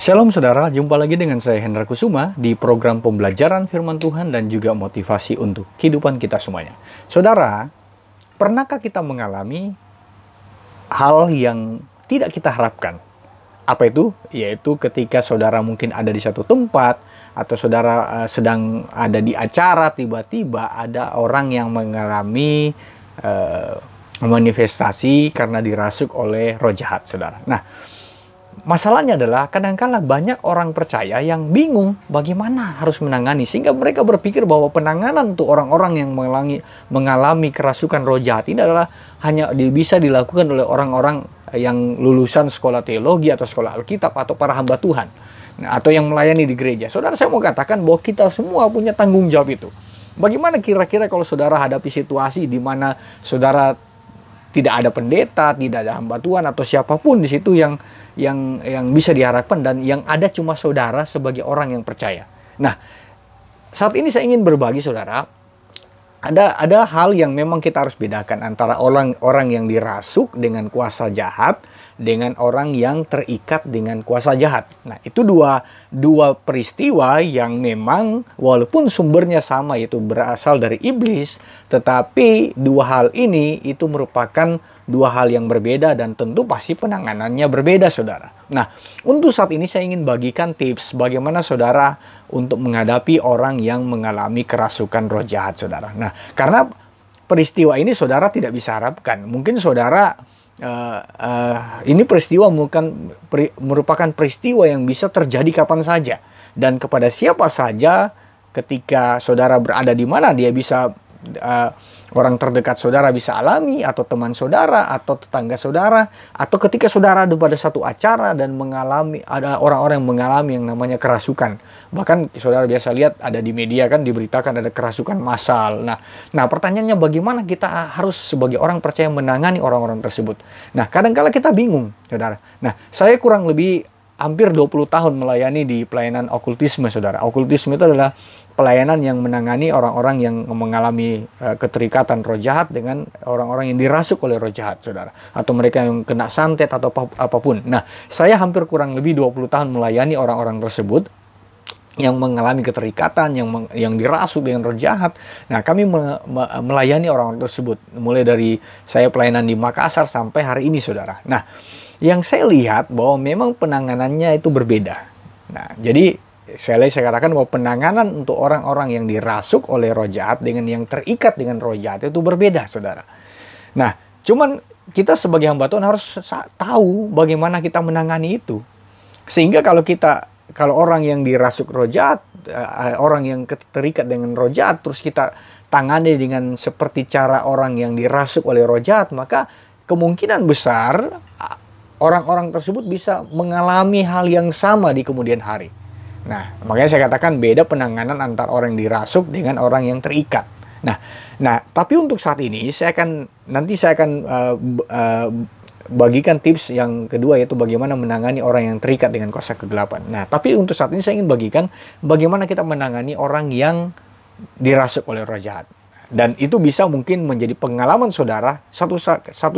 Shalom saudara, jumpa lagi dengan saya Hendra Kusuma di program pembelajaran firman Tuhan dan juga motivasi untuk kehidupan kita semuanya. Saudara, pernahkah kita mengalami hal yang tidak kita harapkan? Apa itu? Yaitu ketika saudara mungkin ada di satu tempat atau saudara sedang ada di acara, tiba-tiba ada orang yang mengalami manifestasi karena dirasuk oleh roh jahat, saudara. Nah, masalahnya adalah kadang-kala banyak orang percaya yang bingung bagaimana harus menangani. Sehingga mereka berpikir bahwa penanganan untuk orang-orang yang mengalami kerasukan roh jahat ini adalah hanya bisa dilakukan oleh orang-orang yang lulusan sekolah teologi atau sekolah Alkitab atau para hamba Tuhan. Nah, atau yang melayani di gereja. Saudara, saya mau katakan bahwa kita semua punya tanggung jawab itu. Bagaimana kira-kira kalau saudara hadapi situasi di mana saudara tidak ada pendeta, tidak ada hamba Tuhan atau siapapun di situ yang bisa diharapkan, dan yang ada cuma saudara sebagai orang yang percaya. Nah, saat ini saya ingin berbagi saudara, ada hal yang memang kita harus bedakan antara orang yang dirasuk dengan kuasa jahat dengan orang yang terikat dengan kuasa jahat. Nah, itu dua peristiwa yang memang walaupun sumbernya sama, yaitu berasal dari iblis, tetapi dua hal ini itu merupakan dua hal yang berbeda dan tentu pasti penanganannya berbeda, saudara. Nah, untuk saat ini saya ingin bagikan tips bagaimana saudara untuk menghadapi orang yang mengalami kerasukan roh jahat, saudara. Nah, karena peristiwa ini saudara tidak bisa harapkan. Mungkin saudara ini peristiwa merupakan peristiwa yang bisa terjadi kapan saja dan kepada siapa saja. Ketika saudara berada di mana, dia bisa orang terdekat saudara bisa alami, atau teman saudara, atau tetangga saudara, atau ketika saudara ada pada satu acara dan ada orang-orang yang mengalami yang namanya kerasukan. Bahkan saudara biasa lihat ada di media kan, diberitakan ada kerasukan massal. Nah, pertanyaannya bagaimana kita harus sebagai orang percaya menangani orang-orang tersebut. Nah, kadang-kala kita bingung, saudara. Nah, saya kurang lebih hampir 20 tahun melayani di pelayanan okultisme, saudara. Okultisme itu adalah pelayanan yang menangani orang-orang yang mengalami keterikatan roh jahat dengan orang-orang yang dirasuk oleh roh jahat, saudara. Atau mereka yang kena santet atau apapun. Nah, saya hampir kurang lebih 20 tahun melayani orang-orang tersebut yang mengalami keterikatan, yang dirasuk dengan roh jahat. Nah, kami melayani orang-orang tersebut. Mulai dari saya pelayanan di Makassar sampai hari ini, saudara. Nah, yang saya lihat bahwa memang penanganannya itu berbeda. Nah, jadi saya katakan bahwa penanganan untuk orang-orang yang dirasuk oleh roh jahat dengan yang terikat dengan roh jahat itu berbeda, saudara. Nah, cuman kita sebagai hamba Tuhan harus tahu bagaimana kita menangani itu. Sehingga kalau orang yang dirasuk roh jahat, orang yang terikat dengan roh jahat, terus kita tangani dengan seperti cara orang yang dirasuk oleh roh jahat, maka kemungkinan besar orang-orang tersebut bisa mengalami hal yang sama di kemudian hari. Nah, makanya saya katakan beda penanganan antara orang yang dirasuk dengan orang yang terikat. Nah, tapi untuk saat ini saya akan bagikan tips yang kedua, yaitu bagaimana menangani orang yang terikat dengan kuasa kegelapan. Nah, tapi untuk saat ini saya ingin bagikan bagaimana kita menangani orang yang dirasuk oleh roh jahat. Dan itu bisa mungkin menjadi pengalaman saudara satu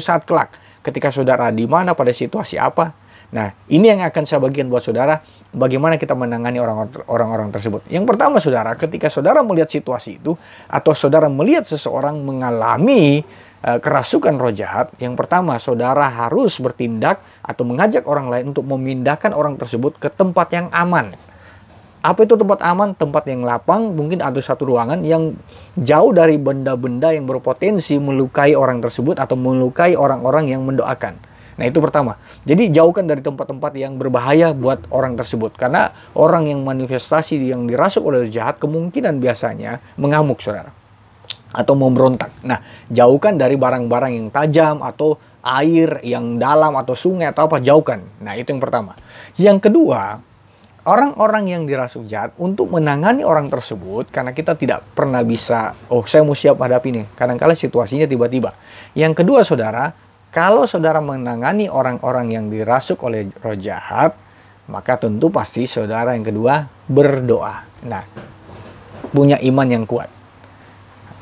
saat kelak. Ketika saudara di mana, pada situasi apa. Nah, ini yang akan saya bagikan buat saudara, bagaimana kita menangani orang-orang tersebut. Yang pertama, saudara, ketika saudara melihat situasi itu, atau saudara melihat seseorang mengalami kerasukan roh jahat, yang pertama, saudara harus bertindak atau mengajak orang lain untuk memindahkan orang tersebut ke tempat yang aman. Apa itu tempat aman? Tempat yang lapang, mungkin ada satu ruangan yang jauh dari benda-benda yang berpotensi melukai orang tersebut atau melukai orang-orang yang mendoakan. Nah, itu pertama. Jadi jauhkan dari tempat-tempat yang berbahaya buat orang tersebut. Karena orang yang manifestasi yang dirasuk oleh jahat kemungkinan biasanya mengamuk, saudara. Atau memberontak. Nah, jauhkan dari barang-barang yang tajam atau air yang dalam atau sungai atau apa, jauhkan. Nah, itu yang pertama. Yang kedua, orang-orang yang dirasuk jahat, untuk menangani orang tersebut, karena kita tidak pernah bisa, saya mau siap hadapi nih. Kadang-kala situasinya tiba-tiba. Yang kedua, saudara, kalau saudara menangani orang-orang yang dirasuk oleh roh jahat, maka tentu pasti saudara yang kedua berdoa. Nah, punya iman yang kuat.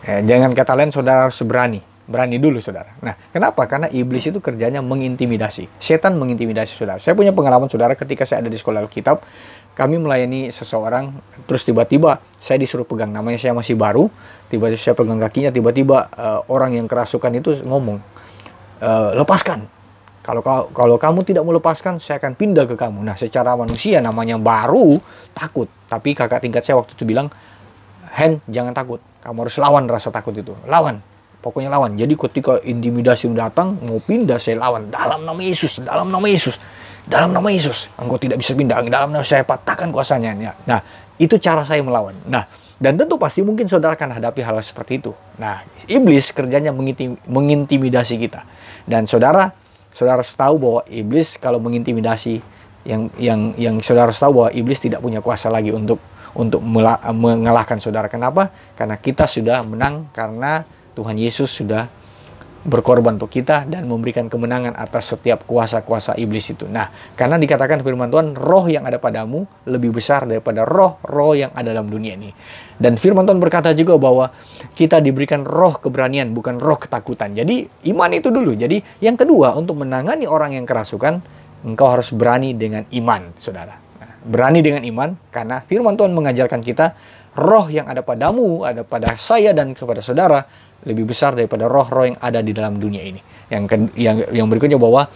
Jangan kata lain, saudara harus berani Berani dulu, saudara. Nah, kenapa? Karena iblis itu kerjanya mengintimidasi. Setan mengintimidasi, saudara. Saya punya pengalaman, saudara, ketika saya ada di sekolah Alkitab, kami melayani seseorang, terus tiba-tiba saya disuruh pegang, namanya saya masih baru, tiba-tiba saya pegang kakinya, tiba-tiba orang yang kerasukan itu ngomong, lepaskan. Kalau kamu tidak mau lepaskan, saya akan pindah ke kamu. Nah, secara manusia namanya baru, takut. Tapi kakak tingkat saya waktu itu bilang, Hen, jangan takut. Kamu harus lawan rasa takut itu. Lawan. Pokoknya lawan. Jadi ketika intimidasi datang, mau pindah, saya lawan. Dalam nama Yesus, dalam nama Yesus, dalam nama Yesus. Engkau tidak bisa pindah. Dalam nama saya patahkan kuasanya. Nah, itu cara saya melawan. Nah, dan tentu pasti mungkin saudara akan hadapi hal seperti itu. Nah, iblis kerjanya mengintimidasi kita. Dan saudara harus tahu bahwa iblis kalau mengintimidasi, yang saudara harus tahu bahwa iblis tidak punya kuasa lagi untuk mengalahkan saudara. Kenapa? Karena kita sudah menang, karena Tuhan Yesus sudah berkorban untuk kita dan memberikan kemenangan atas setiap kuasa-kuasa iblis itu. Nah, karena dikatakan firman Tuhan, roh yang ada padamu lebih besar daripada roh-roh yang ada dalam dunia ini. Dan firman Tuhan berkata juga bahwa kita diberikan roh keberanian, bukan roh ketakutan. Jadi, iman itu dulu. Jadi, yang kedua, untuk menangani orang yang kerasukan, engkau harus berani dengan iman, saudara. Nah, berani dengan iman, karena firman Tuhan mengajarkan kita, roh yang ada padamu, ada pada saya dan kepada saudara, lebih besar daripada roh-roh yang ada di dalam dunia ini. Yang berikutnya bahwa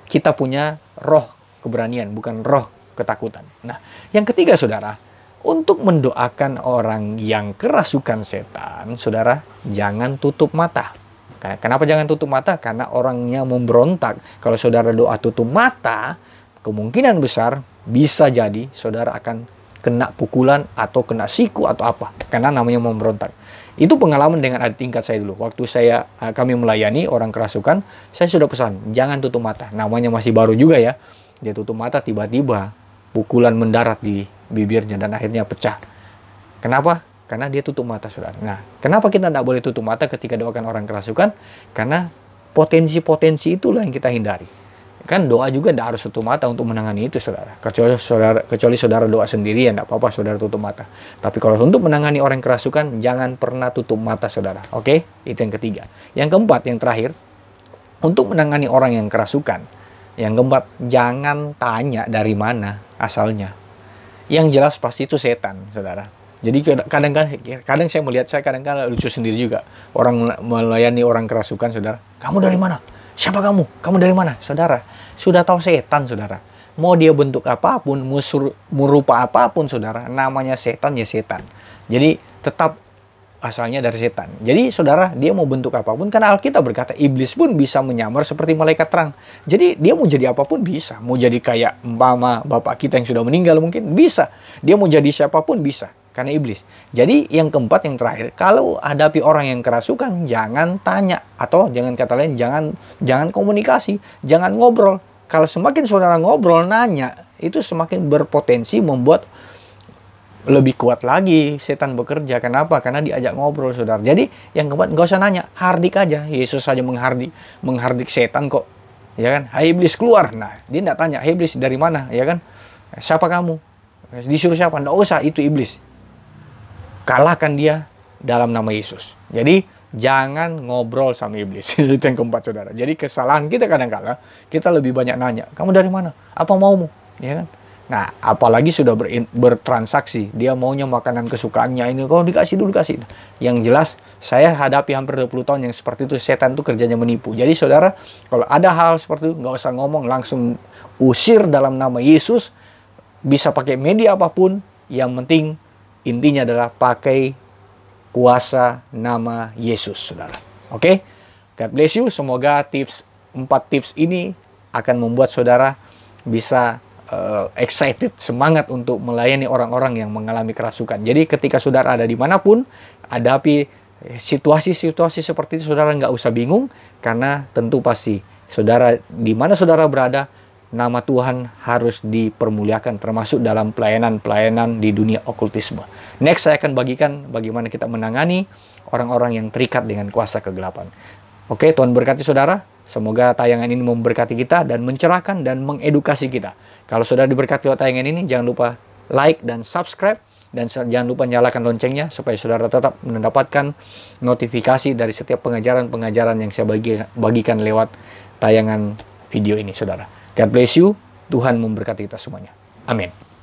kita punya roh keberanian, bukan roh ketakutan. Nah, yang ketiga, saudara, untuk mendoakan orang yang kerasukan setan, saudara, jangan tutup mata. Kenapa jangan tutup mata? Karena orangnya memberontak. Kalau saudara doa tutup mata, kemungkinan besar bisa jadi saudara akan kena pukulan atau kena siku atau apa. Karena namanya memberontak. Itu pengalaman dengan adik tingkat saya dulu. Waktu kami melayani orang kerasukan, saya sudah pesan, jangan tutup mata. Namanya masih baru juga ya. Dia tutup mata, tiba-tiba pukulan mendarat di bibirnya dan akhirnya pecah. Kenapa? Karena dia tutup mata, saudara. Nah, kenapa kita tidak boleh tutup mata ketika doakan orang kerasukan? Karena potensi-potensi itulah yang kita hindari. Kan doa juga tidak harus tutup mata untuk menangani itu, saudara. Kecuali saudara doa sendiri, ya tidak apa-apa saudara tutup mata. Tapi kalau untuk menangani orang kerasukan, jangan pernah tutup mata, saudara. Oke? Itu yang ketiga. Yang keempat, yang terakhir, untuk menangani orang yang kerasukan, yang keempat, jangan tanya dari mana asalnya. Yang jelas pasti itu setan, saudara. Jadi kadang saya melihat, saya kadang-kadang lucu sendiri juga. Orang melayani orang kerasukan, saudara. Kamu dari mana? Siapa kamu? Kamu dari mana? Saudara, sudah tahu setan, saudara. Mau dia bentuk apapun, rupa apapun, saudara, namanya setan ya setan. Jadi tetap asalnya dari setan. Jadi saudara, dia mau bentuk apapun, karena Alkitab berkata iblis pun bisa menyamar seperti malaikat terang. Jadi dia mau jadi apapun bisa. Mau jadi kayak umpama bapak kita yang sudah meninggal mungkin bisa. Dia mau jadi siapapun bisa. Karena iblis. Jadi yang keempat, yang terakhir, kalau hadapi orang yang kerasukan, jangan tanya. Atau jangan kata lain, jangan komunikasi. Jangan ngobrol. Kalau semakin saudara ngobrol, nanya, itu semakin berpotensi membuat lebih kuat lagi setan bekerja. Kenapa? Karena diajak ngobrol, saudara. Jadi yang keempat, nggak usah nanya. Hardik aja. Yesus saja menghardik setan kok. Ya kan? Hai iblis, keluar. Nah, dia tidak tanya, hai iblis dari mana? Ya kan? Siapa kamu? Disuruh siapa? Nggak usah, itu iblis. Kalahkan dia dalam nama Yesus. Jadi jangan ngobrol sama iblis. Itu yang keempat, saudara. Jadi kesalahan kita kadang-kala, kita lebih banyak nanya, kamu dari mana? Apa maumu? Ya kan? Nah, apalagi sudah bertransaksi. Dia maunya makanan kesukaannya ini, kok dikasih dulu, kasih. Yang jelas, saya hadapi hampir 20 tahun yang seperti itu. Setan itu kerjanya menipu. Jadi saudara, kalau ada hal seperti itu, nggak usah ngomong, langsung usir dalam nama Yesus. Bisa pakai media apapun, yang penting intinya adalah pakai kuasa nama Yesus, saudara. Oke? God bless you. Semoga 4 tips ini akan membuat saudara bisa excited, semangat untuk melayani orang-orang yang mengalami kerasukan. Jadi ketika saudara ada dimanapun, hadapi situasi-situasi seperti itu, saudara nggak usah bingung, karena tentu pasti saudara, di mana saudara berada, nama Tuhan harus dipermuliakan, termasuk dalam pelayanan-pelayanan di dunia okultisme. Next, saya akan bagikan bagaimana kita menangani orang-orang yang terikat dengan kuasa kegelapan. Oke, Tuhan berkati saudara. Semoga tayangan ini memberkati kita dan mencerahkan dan mengedukasi kita. Kalau saudara diberkati oleh tayangan ini, jangan lupa like dan subscribe. Dan jangan lupa nyalakan loncengnya supaya saudara tetap mendapatkan notifikasi dari setiap pengajaran-pengajaran yang saya bagikan lewat tayangan video ini, saudara. God bless you. Tuhan memberkati kita semuanya. Amin.